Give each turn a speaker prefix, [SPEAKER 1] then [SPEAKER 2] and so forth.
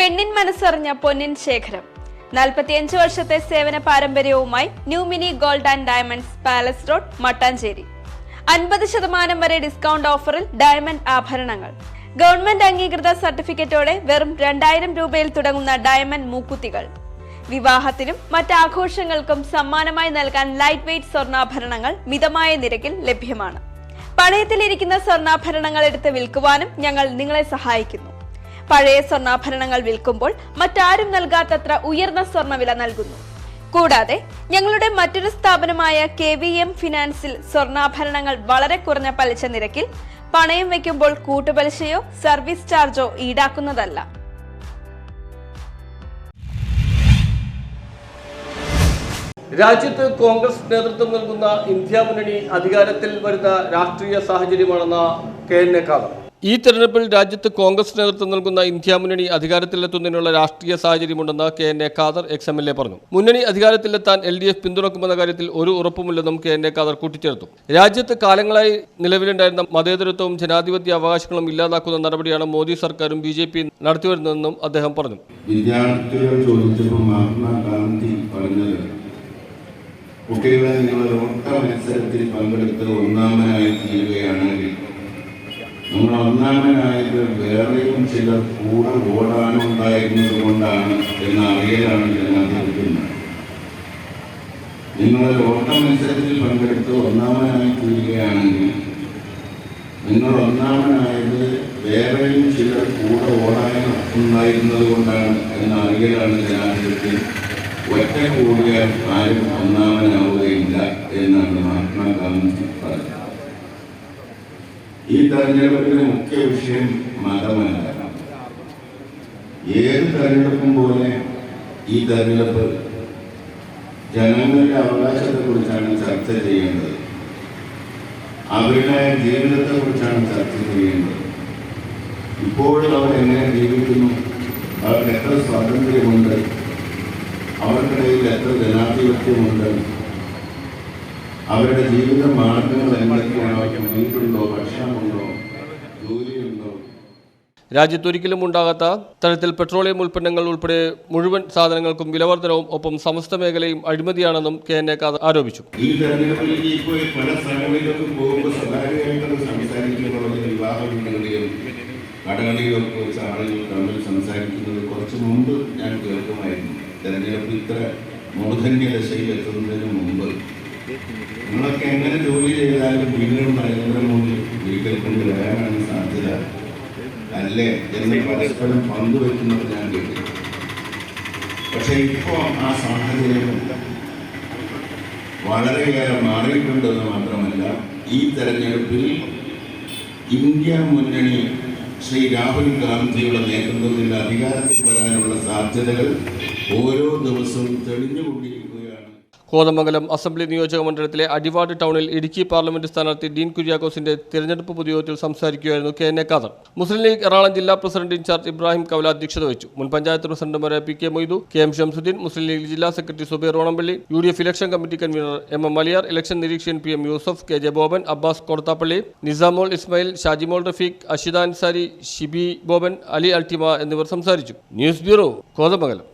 [SPEAKER 1] പെണ്ണിൻ മനസ്സറിഞ്ഞ പൊന്നിൻ ശേഖരം 45 വർഷത്തെ സേവന പാരമ്പര്യവുമായി new mini gold and diamonds palace road Mattancherry 50% വരെ ഡിസ്കൗണ്ട് ഓഫറിൽ ഡയമണ്ട് ആഭരണങ്ങൾ ഗവൺമെന്റ് അംഗീകൃത സർട്ടിഫിക്കറ്റോടെ വെറും 2000 രൂപയിൽ തുടങ്ങുന്ന ഡയമണ്ട് മൂക്കുത്തികൾ വിവാഹത്തിനും മറ്റാഘോഷങ്ങൾക്കും സമ്മാനമായി നൽകാൻ ലൈറ്റ് വെയ്റ്റ് സ്വർണ്ണാഭരണങ്ങൾ മിതമായ നിരക്കിൽ ലഭ്യമാണ്. പണയത്തിലിരിക്കുന്ന സ്വർണ്ണാഭരണങ്ങൾ എടുത്ത് വിൽക്കുവാനും ഞങ്ങൾ നിങ്ങളെ സഹായിക്കുന്നു. പഴയ സ്വർണ്ണാഭരണങ്ങൾ വിൽക്കുമ്പോൾ മറ്റാരും നൽകാത്തത്ര ഉയർന്ന സ്വർണ്ണവില നൽകുന്നു. കൂടാതെ ഞങ്ങളുടെ മറ്റൊരു സ്ഥാപനമായ KVM ഫിനാൻസിൽ സ്വർണ്ണാഭരണങ്ങൾ വളരെ കുറഞ്ഞ പലിശ നിരക്കിൽ പണയം വയ്ക്കുമ്പോൾ കൂട്ടുപലിശയോ സർവീസ് ചാർജോ ഈടാക്കുന്നതല്ല.
[SPEAKER 2] രാജ്യത്ത് കോൺഗ്രസ് നേതൃത്വം നൽകുന്ന ഇന്ത്യ മുന്നണി അധികാരത്തിൽ വരുന്ന രാഷ്ട്രീയ സാഹചര്യമാണെന്ന് KN ഖാദർ. ഈ തെരഞ്ഞെടുപ്പിൽ രാജ്യത്ത് കോൺഗ്രസ് നേതൃത്വം നൽകുന്ന ഇന്ത്യ മുന്നണി അധികാരത്തിലെത്തുന്നതിനുള്ള രാഷ്ട്രീയ സാഹചര്യമുണ്ടെന്ന് KN ഖാദർ XMLA പറഞ്ഞു. മുന്നണി അധികാരത്തിലെത്താൻ LDF പിന്തുണക്കുമെന്ന കാര്യത്തിൽ ഒരു ഉറപ്പുമില്ലെന്നും KN ഖാദർ കൂട്ടിച്ചേർത്തു. രാജ്യത്ത് കാലങ്ങളായി നിലവിലുണ്ടായിരുന്ന മതേതരത്വവും ജനാധിപത്യ അവകാശങ്ങളും ഇല്ലാതാക്കുന്ന നടപടിയാണ് മോദി സർക്കാരും BJP നടത്തിവരുന്നതെന്നും അദ്ദേഹം പറഞ്ഞു.
[SPEAKER 3] വിദ്യാർത്ഥികൾ ചോദിച്ചപ്പോൾ മഹാത്മാഗാന്ധി പറഞ്ഞത് കുട്ടികളെ നിങ്ങൾ ഓട്ട മത്സരത്തിൽ പങ്കെടുത്ത് ഒന്നാമനായി തീരുകയാണെങ്കിൽ നിങ്ങൾ ഒന്നാമനായത് വേറെയും ചിലർ കൂടെ ഓടാനുണ്ടായിരുന്നത് കൊണ്ടാണ് എന്ന അറിയലാണ് ജനാധിപത്യം. നിങ്ങൾ ഓട്ട മത്സരത്തിൽ പങ്കെടുത്ത് ഒന്നാമനായി തീരുകയാണെങ്കിൽ നിങ്ങൾ ഒന്നാമനായത് വേറെയും ചിലർ കൂടെ ഓടാനുണ്ടായിരുന്നത് കൊണ്ടാണ് എന്ന അറിയലാണ് ജനാധിപത്യം. ഒറ്റ കൂടിയാൽ ആരും ഒന്നാമനാവുകയില്ല എന്നാണ് മഹാത്മാഗാന്ധി പറഞ്ഞത്. ഈ തെരഞ്ഞെടുപ്പിന്റെ മുഖ്യ വിഷയം മതമല്ല. ഏത് തെരഞ്ഞെടുപ്പും പോലെ ഈ തെരഞ്ഞെടുപ്പ് ജനങ്ങളുടെ അവകാശത്തെക്കുറിച്ചാണ് ചർച്ച ചെയ്യേണ്ടത്. അവരുടെ ജീവിതത്തെക്കുറിച്ചാണ് ചർച്ച ചെയ്യേണ്ടത്. ഇപ്പോഴും അവർ എങ്ങനെ ജീവിക്കുന്നു, അവർക്ക് എത്ര സ്വാതന്ത്ര്യമുണ്ട്, അവർക്കിടയിൽ എത്ര ജനാധിപത്യമുണ്ട്, അവരുടെ ജീവിത മാർഗങ്ങൾ എന്തൊക്കെയാണ്, അവർക്ക് വീട്ടുണ്ടോ, ഭക്ഷണമുണ്ടോ, ജോലിയുണ്ടോ.
[SPEAKER 2] രാജ്യത്തൊരിക്കലും ഉണ്ടാകാത്ത തരത്തിൽ പെട്രോളിയം ഉൽപ്പന്നങ്ങൾ ഉൾപ്പെടെ മുഴുവൻ സാധനങ്ങൾക്കും വിലവർദ്ധനവും ഒപ്പം സമസ്ത മേഖലയും അഴിമതിയാണെന്നും KN ഖാദർ ആരോപിച്ചു.
[SPEAKER 3] ഈ തെരഞ്ഞെടുപ്പിൽ ഇപ്പോൾ പല സ്ഥലങ്ങളിലേക്കും പോകുമ്പോൾ സ്വകാര്യമായിട്ട് സംസാരിക്കുമ്പോൾ വിവാഹ വീടുകളിലും കടകളിലൊക്കെ വെച്ച് ആളുകൾ തമ്മിൽ സംസാരിക്കുന്നത് കുറച്ച് മുമ്പ് ഞാൻ കേൾക്കുമായിരുന്നു. തെരഞ്ഞെടുപ്പ് ഇത്ര മൂർധന്യ ദശയിൽ എത്തുന്നതിന് മുമ്പ് നിങ്ങളൊക്കെ എങ്ങനെ ജോലി ചെയ്താലും വീണ്ടും നരേന്ദ്രമോദി വീട്ടിൽ കൊണ്ട് വരാനാണ് സാധ്യത അല്ലേ എന്ന് പരസ്പരം പങ്കുവെക്കുന്നത് ഞാൻ കേട്ടു. പക്ഷെ ഇപ്പോൾ ആ സാഹചര്യം വളരെയേറെ മാറിയിട്ടുണ്ടെന്ന് മാത്രമല്ല, ഈ തെരഞ്ഞെടുപ്പിൽ ഇന്ത്യ മുന്നണി ശ്രീ രാഹുൽ ഗാന്ധിയുടെ നേതൃത്വത്തിൽ അധികാരത്തിൽ വരാനുള്ള സാധ്യതകൾ ഓരോ ദിവസവും തെളിഞ്ഞുകൊണ്ടിരിക്കുകയാണ്.
[SPEAKER 2] കോതമംഗലം അസംബ്ലി നിയോജക മണ്ഡലത്തിലെ അടിവാട് ടൗണിൽ ഇടുക്കി പാർലമെന്റ് സ്ഥാനാർത്ഥി ഡീൻ കുര്യാക്കോസിന്റെ തിരഞ്ഞെടുപ്പ് പൊതുയോഗത്തിൽ സംസാരിക്കുകയായിരുന്നു KN ഖാദർ. മുസ്ലിം ലീഗ് എറണാകുളം ജില്ലാ പ്രസിഡന്റ് ഇൻചാർജ് ഇബ്രാഹിം കവല അധ്യക്ഷത വഹിച്ചു. മുൻ പഞ്ചായത്ത് പ്രസിഡന്റുമാരായ PK മൊയ്തു, KM ഷംസുദ്ദീൻ, മുസ്ലിം ലീഗ് ജില്ലാ secretary Zubair Onampally, UDF election committee convener MM Aliyar, election നിരീക്ഷകൻ PM യൂസഫ്, KJ ബോബൻ, അബ്ബാസ് കൊടത്താപ്പള്ളി, നിസാമോൾ ഇസ്മായിൽ, ഷാജിമോൾ റഫീഖ്, അഷിദ അൻസാരി, ഷിബി ബോബൻ, അലി അൾട്ടിമ എന്നിവർ സംസാരിച്ചു. News bureau, Kothamangalam.